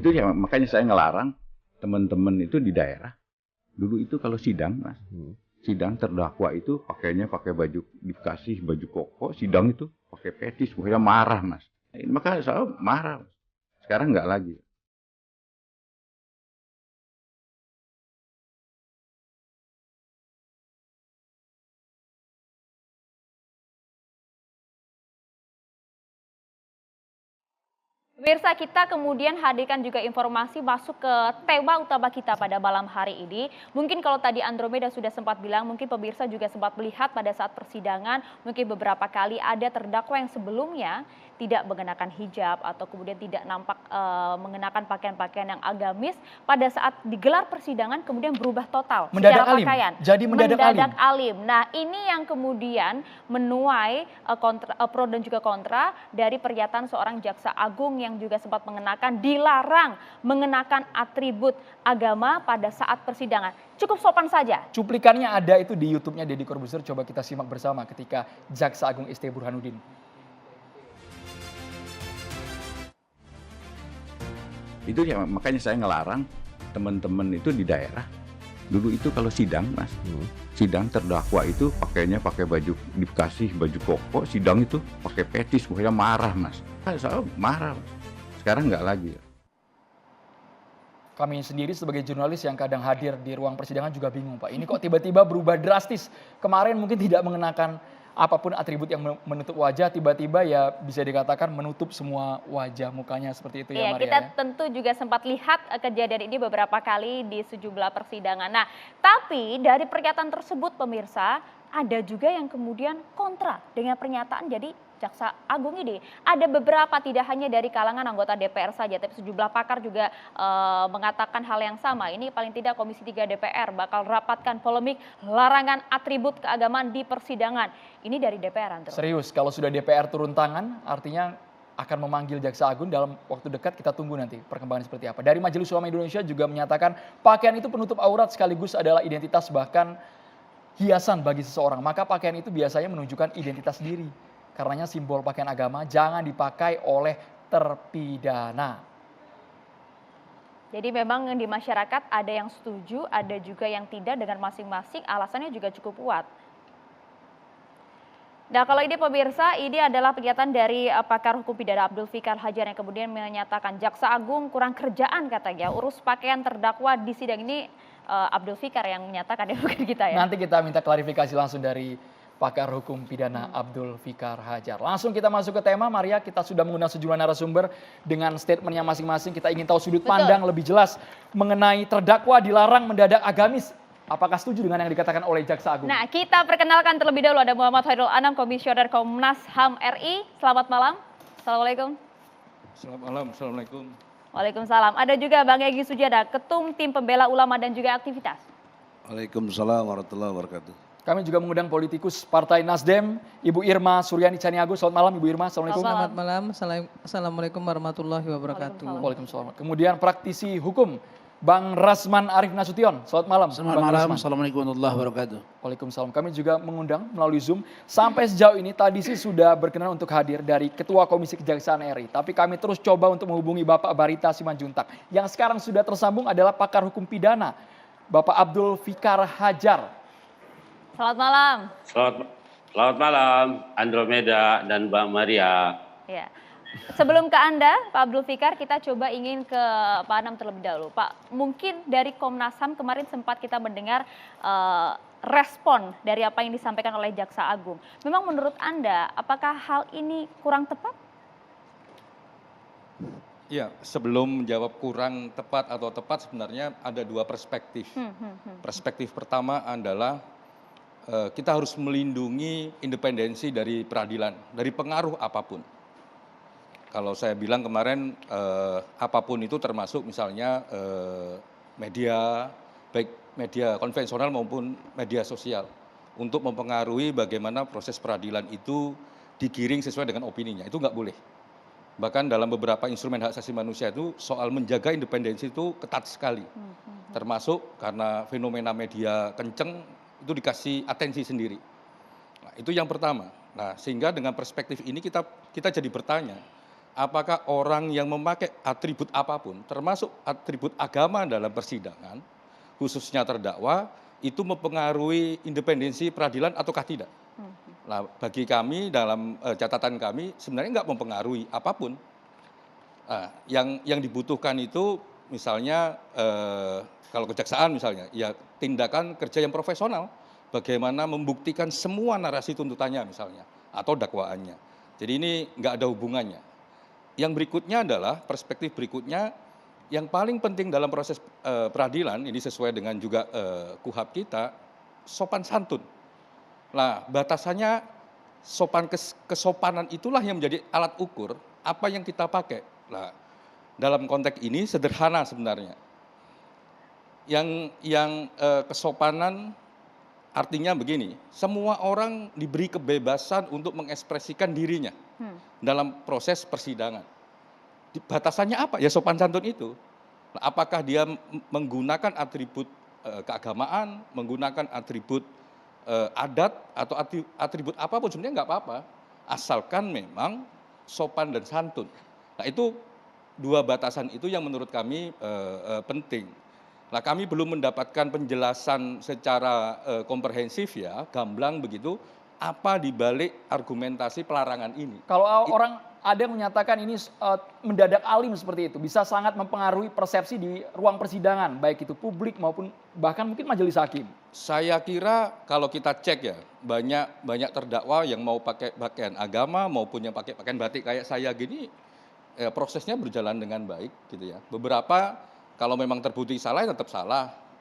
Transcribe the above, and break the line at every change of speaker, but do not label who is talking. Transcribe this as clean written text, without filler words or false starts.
Itu ya makanya saya ngelarang teman-teman itu di daerah. Dulu itu kalau sidang, Mas, sidang terdakwa itu pakainya pakai baju, dikasih baju koko, sidang itu pakai petis, pokoknya marah, Mas. Maka saya marah, Mas. Sekarang nggak lagi.
Pemirsa, kita kemudian hadirkan juga informasi masuk ke tema utama kita pada malam hari ini. Mungkin kalau tadi Andromeda sudah sempat bilang, mungkin pemirsa juga sempat melihat pada saat persidangan, mungkin beberapa kali ada terdakwa yang sebelumnya tidak mengenakan hijab atau kemudian tidak nampak mengenakan pakaian-pakaian yang agamis. Pada saat digelar persidangan kemudian berubah total
Mendadak
secara
alim.
pakaian.
Jadi mendadak
alim. Nah, ini yang kemudian menuai pro dan juga kontra dari pernyataan seorang jaksa agung yang juga sempat mengenakan, dilarang mengenakan atribut agama pada saat persidangan. Cukup sopan saja.
Cuplikannya ada itu di YouTube-nya Deddy Corbuzier, coba kita simak bersama ketika Jaksa Agung ST Burhanuddin.
Itu ya makanya saya ngelarang teman-teman itu di daerah. Dulu itu kalau sidang, Mas, sidang terdakwa itu pakainya pakai baju, dikasih baju koko, sidang itu pakai petis, pokoknya marah, Mas. Saya marah, Mas. Sekarang nggak lagi.
Kami sendiri sebagai jurnalis yang kadang hadir di ruang persidangan juga bingung, Pak. Ini kok tiba-tiba berubah drastis. Kemarin mungkin tidak mengenakan apapun atribut yang menutup wajah, tiba-tiba ya bisa dikatakan menutup semua wajah mukanya seperti itu ya, Maria.
Kita tentu juga sempat lihat kejadian ini beberapa kali di sejumlah persidangan. Nah, tapi dari pernyataan tersebut pemirsa, ada juga yang kemudian kontra dengan pernyataan jadi Jaksa Agung ini. Ada beberapa, tidak hanya dari kalangan anggota DPR saja, tapi sejumlah pakar juga mengatakan hal yang sama. Ini paling tidak Komisi 3 DPR bakal rapatkan polemik larangan atribut keagamaan di persidangan. Ini dari DPR, Andro.
Serius, kalau sudah DPR turun tangan, artinya akan memanggil Jaksa Agung dalam waktu dekat. Kita tunggu nanti perkembangan seperti apa. Dari Majelis Ulama Indonesia juga menyatakan pakaian itu penutup aurat sekaligus adalah identitas bahkan hiasan bagi seseorang. Maka pakaian itu biasanya menunjukkan identitas diri. Karenanya simbol pakaian agama jangan dipakai oleh terpidana.
Jadi memang di masyarakat ada yang setuju, ada juga yang tidak, dengan masing-masing alasannya juga cukup kuat. Nah, kalau ini pemirsa, ini adalah pernyataan dari pakar hukum pidana Abdul Fikar Hajar yang kemudian menyatakan Jaksa Agung kurang kerjaan katanya urus pakaian terdakwa di sidang ini. Abdul Fikar yang menyatakan, ya bukan kita ya.
Nanti kita minta klarifikasi langsung dari pakar hukum pidana Abdul Fikar Hajar. Langsung kita masuk ke tema, Maria. Kita sudah mengundang sejumlah narasumber dengan statementnya masing-masing. Kita ingin tahu sudut pandang lebih jelas mengenai terdakwa dilarang mendadak agamis. Apakah setuju dengan yang dikatakan oleh Jaksa Agung?
Nah, kita perkenalkan terlebih dahulu ada Muhammad Khairul Anam, Komisioner Komnas HAM RI. Selamat malam. Assalamualaikum.
Selamat malam. Assalamualaikum.
Waalaikumsalam. Ada juga Bang Egy Sujada, Ketum Tim Pembela Ulama dan juga Aktivitas.
Waalaikumsalam warahmatullahi wabarakatuh.
Kami juga mengundang politikus Partai Nasdem, Ibu Irma Suryani Caniago. Selamat malam Ibu Irma, Assalamualaikum.
Selamat malam, Assalamualaikum warahmatullahi wabarakatuh.
Waalaikumsalam. Kemudian praktisi hukum, Bang Rasman Arif Nasution. Selamat malam.
Selamat malam, Assalamualaikum warahmatullahi wabarakatuh.
Waalaikumsalam. Kami juga mengundang melalui Zoom. Sampai sejauh ini tadi sih sudah berkenan untuk hadir dari Ketua Komisi Kejaksaan RI. Tapi kami terus coba untuk menghubungi Bapak Barita Simanjuntak. Yang sekarang sudah tersambung adalah pakar hukum pidana, Bapak Abdul Fikar Hajar.
Selamat malam.
Selamat malam, Andromeda dan Mbak Maria.
Ya. Sebelum ke Anda, Pak Abdul Fikar, kita coba ingin ke Pak Anam terlebih dahulu. Pak, mungkin dari Komnas HAM kemarin sempat kita mendengar respon dari apa yang disampaikan oleh Jaksa Agung. Memang menurut Anda, apakah hal ini kurang tepat?
Ya, sebelum menjawab kurang tepat atau tepat, sebenarnya ada dua perspektif. Perspektif pertama adalah kita harus melindungi independensi dari peradilan, dari pengaruh apapun. Kalau saya bilang kemarin apapun itu termasuk misalnya media, baik media konvensional maupun media sosial, untuk mempengaruhi bagaimana proses peradilan itu digiring sesuai dengan opininya, itu nggak boleh. Bahkan dalam beberapa instrumen hak asasi manusia itu soal menjaga independensi itu ketat sekali. Termasuk karena fenomena media kenceng, itu dikasih atensi sendiri. Nah, itu yang pertama. Nah, sehingga dengan perspektif ini kita jadi bertanya, apakah orang yang memakai atribut apapun, termasuk atribut agama dalam persidangan, khususnya terdakwa, itu mempengaruhi independensi peradilan ataukah tidak. Nah, bagi kami dalam catatan kami sebenarnya nggak mempengaruhi apapun. Nah, yang dibutuhkan itu misalnya kalau kejaksaan misalnya, ya tindakan kerja yang profesional, bagaimana membuktikan semua narasi tuntutannya misalnya atau dakwaannya. Jadi ini nggak ada hubungannya. Yang berikutnya adalah perspektif berikutnya yang paling penting dalam proses peradilan ini sesuai dengan juga KUHAP kita, sopan santun. Nah, batasannya kesopanan itulah yang menjadi alat ukur apa yang kita pakai. Nah, dalam konteks ini sederhana sebenarnya. Yang kesopanan artinya begini, semua orang diberi kebebasan untuk mengekspresikan dirinya dalam proses persidangan. Batasannya apa? Ya sopan santun itu. Nah, apakah dia menggunakan atribut keagamaan, menggunakan atribut adat atau atribut apapun sebenarnya nggak apa-apa, asalkan memang sopan dan santun. Nah itu dua batasan itu yang menurut kami penting. Nah kami belum mendapatkan penjelasan secara komprehensif ya, gamblang begitu, apa dibalik argumentasi pelarangan ini.
Kalau orang ada yang menyatakan ini mendadak alim seperti itu, bisa sangat mempengaruhi persepsi di ruang persidangan, baik itu publik maupun bahkan mungkin majelis hakim.
Saya kira kalau kita cek ya, banyak terdakwa yang mau pakai pakaian agama maupun yang pakai pakaian batik kayak saya gini, prosesnya berjalan dengan baik gitu ya. Beberapa kalau memang terbukti salah ya tetap salah.